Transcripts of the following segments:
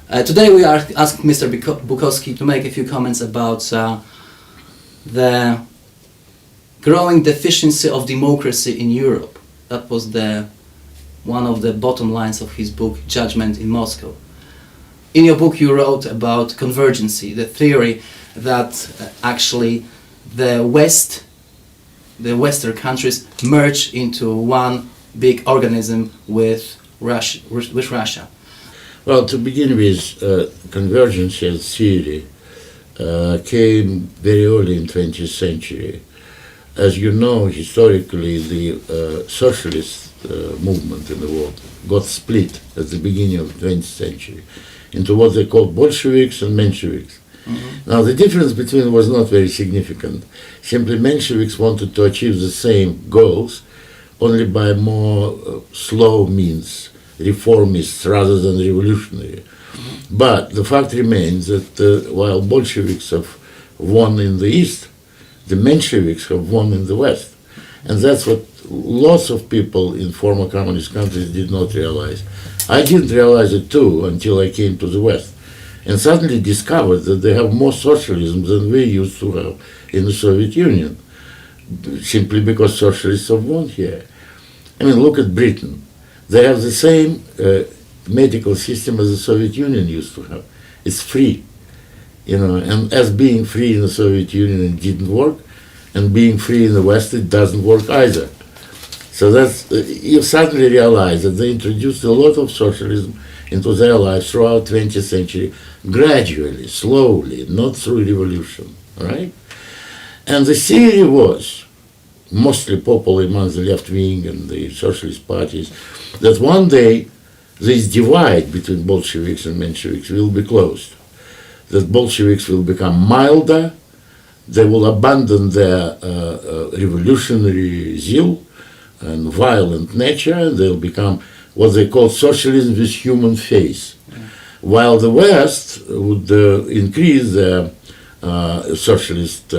Today we are asking Mr. Bukovski to make a few comments about the growing deficiency of democracy in Europe. That was one of the bottom lines of his book, Judgment in Moscow. In your book you wrote about convergency, the theory that actually the Western countries merge into one big organism with Russia. Well, to begin with, convergence as theory came very early in 20th century. As you know, historically, the socialist movement in the world got split at the beginning of the 20th century into what they called Bolsheviks and Mensheviks. Mm-hmm. Now, the difference between them was not very significant. Simply, Mensheviks wanted to achieve the same goals, only by more slow means, reformists rather than revolutionary. Mm-hmm. But the fact remains that while Bolsheviks have won in the East, the Mensheviks have won in the West. And that's what lots of people in former communist countries did not realize. I didn't realize it too until I came to the West and suddenly discovered that they have more socialism than we used to have in the Soviet Union, simply because socialists have won here. I mean, look at Britain. They have the same medical system as the Soviet Union used to have. It's free, and as being free in the Soviet Union, it didn't work, and being free in the West, it doesn't work either. So that's, you suddenly realize that they introduced a lot of socialism into their lives throughout 20th century, gradually, slowly, not through revolution, right? And the theory was, mostly popular among the left wing and the socialist parties, that one day this divide between Bolsheviks and Mensheviks will be closed. That Bolsheviks will become milder, they will abandon their revolutionary zeal and violent nature, they'll become what they call socialism with human face. Yeah. While the West would increase their socialist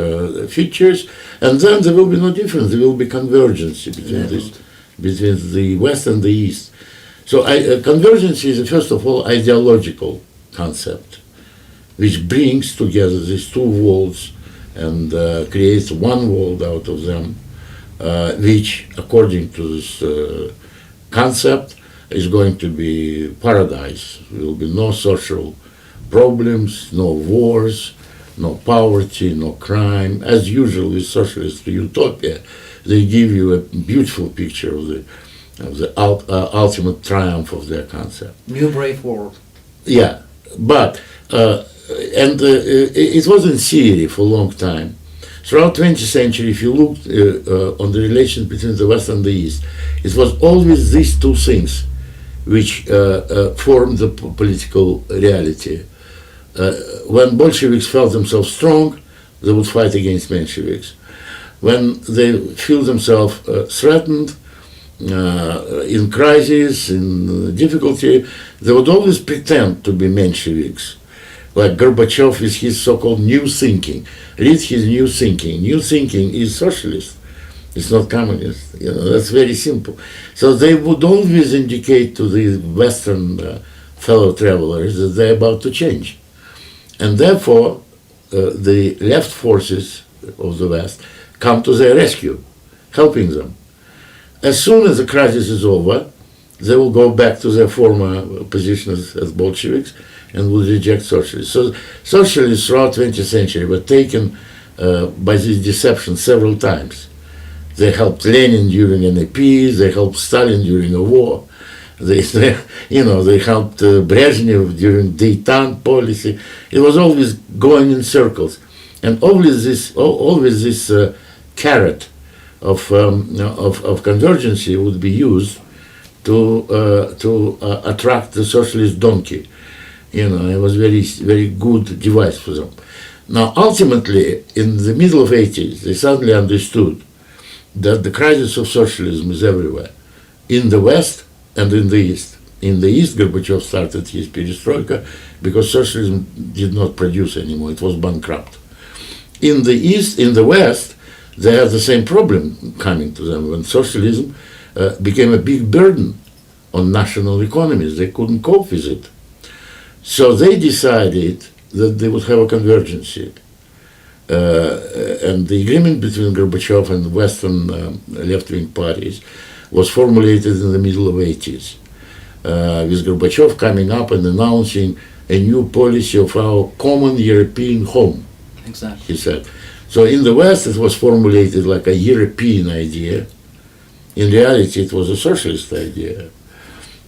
features, and then there will be no difference, there will be convergence between the West and the East. So convergence is, first of all, ideological concept, which brings together these two worlds and creates one world out of them, which, according to this concept, is going to be paradise. There will be no social problems, no wars, no poverty, no crime. As usual with socialist utopia, they give you a beautiful picture of the ultimate triumph of their concept. New brave world. Yeah, but it was in theory for a long time. Throughout 20th century, if you looked on the relations between the West and the East, it was always these two things which formed the political reality. When Bolsheviks felt themselves strong, they would fight against Mensheviks. When they feel themselves threatened, in crisis, in difficulty, they would always pretend to be Mensheviks. Like Gorbachev with his so-called new thinking. Read his new thinking. New thinking is socialist. It's not communist. That's very simple. So they would always indicate to the Western fellow travelers that they're about to change. And therefore, the left forces of the West come to their rescue, helping them. As soon as the crisis is over, they will go back to their former position as Bolsheviks and will reject socialists. So socialists throughout 20th century were taken by this deception several times. They helped Lenin during NAP, they helped Stalin during a war, they helped Brezhnev during Détente policy. It was always going in circles. And always this carrot of convergency would be used to attract the socialist donkey. It was very, very good device for them. Now, ultimately, in the middle of 80s, they suddenly understood that the crisis of socialism is everywhere, in the West and in the East. In the East, Gorbachev started his perestroika because socialism did not produce anymore, it was bankrupt. In the East, in the West, they had the same problem coming to them when socialism became a big burden on national economies. They couldn't cope with it. So they decided that they would have a convergency. And the agreement between Gorbachev and Western left-wing parties was formulated in the middle of 80s, with Gorbachev coming up and announcing a new policy of our common European home, Exactly. he said. So in the West it was formulated like a European idea. In reality it was a socialist idea.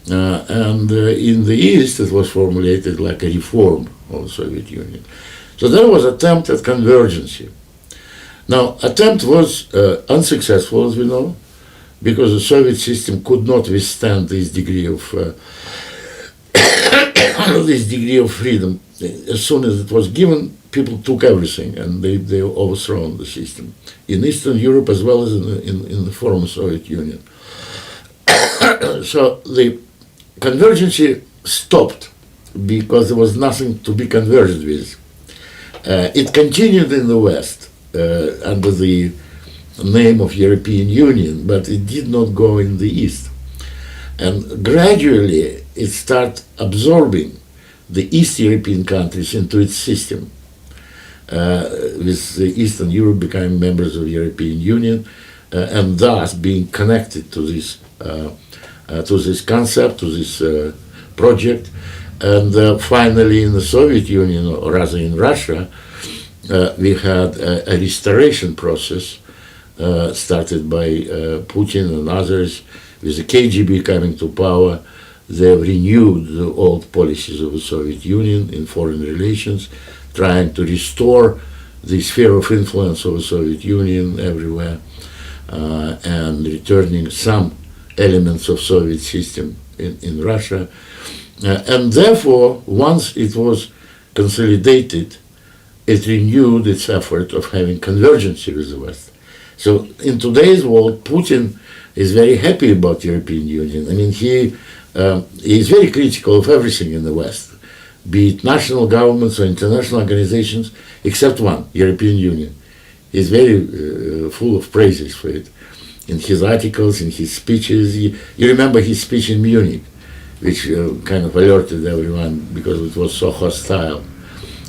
And in the East it was formulated like a reform of the Soviet Union. So there was an attempt at convergency. Now, attempt was unsuccessful, as we know, because the Soviet system could not withstand this degree of freedom. As soon as it was given, people took everything, and they overthrown the system in Eastern Europe as well as in the former Soviet Union. So the convergency stopped because there was nothing to be converged with. It continued in the West under the name of European Union, but it did not go in the East. And gradually it started absorbing the East European countries into its system, with the Eastern Europe becoming members of the European Union, and thus being connected to this concept, to this project. And finally in the Soviet Union, or rather in Russia, we had a restoration process started by Putin and others. With the KGB coming to power, they have renewed the old policies of the Soviet Union in foreign relations, trying to restore the sphere of influence of the Soviet Union everywhere, and returning some elements of Soviet system in Russia. And therefore, once it was consolidated, it renewed its effort of having convergence with the West. So in today's world, Putin is very happy about European Union. I mean, he is very critical of everything in the West, be it national governments or international organizations, except one, European Union. He's very full of praises for it. In his articles, in his speeches, you remember his speech in Munich, which kind of alerted everyone because it was so hostile.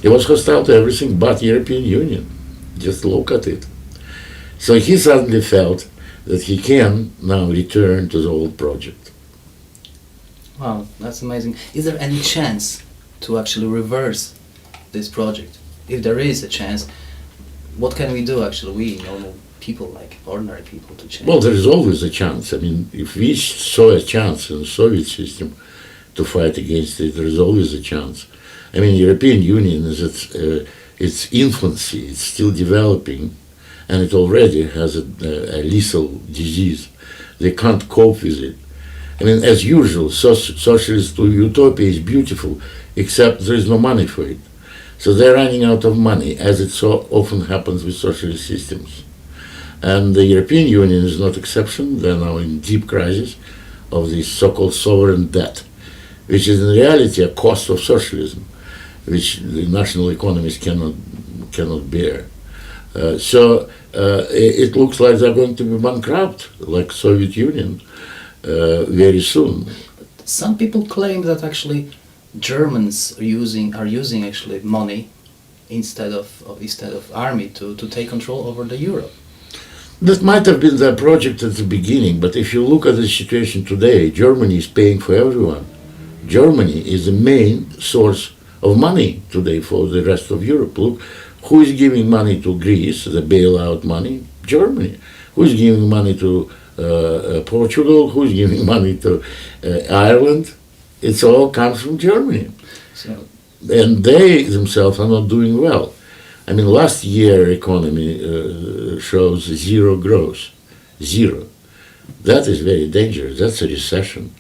It was hostile to everything but European Union. Just look at it. So he suddenly felt that he can now return to the old project. Wow, that's amazing. Is there any chance to actually reverse this project? If there is a chance, what can we do actually, we normal people, like ordinary people, to change? Well, there is always a chance. I mean, if we saw a chance in the Soviet system to fight against it, there is always a chance. I mean, European Union is its infancy, it's still developing, and it already has a lethal disease. They can't cope with it. I mean, as usual, socialist utopia is beautiful, except there is no money for it. So they're running out of money, as it so often happens with socialist systems. And the European Union is not exception. They're now in deep crisis of this so-called sovereign debt, which is in reality a cost of socialism, which the national economies cannot bear. So it looks like they're going to be bankrupt, like Soviet Union, very soon. Some people claim that actually Germans are using actually money instead of army to take control over the Europe. That might have been their project at the beginning, but if you look at the situation today, Germany is paying for everyone. Germany is the main source of money today for the rest of Europe. Look, who is giving money to Greece, the bailout money? Germany. Who is giving money to Portugal? Who is giving money to Ireland? It all comes from Germany. So, and they themselves are not doing well. I mean, last year economy shows zero growth. Zero. That is very dangerous. That's a recession.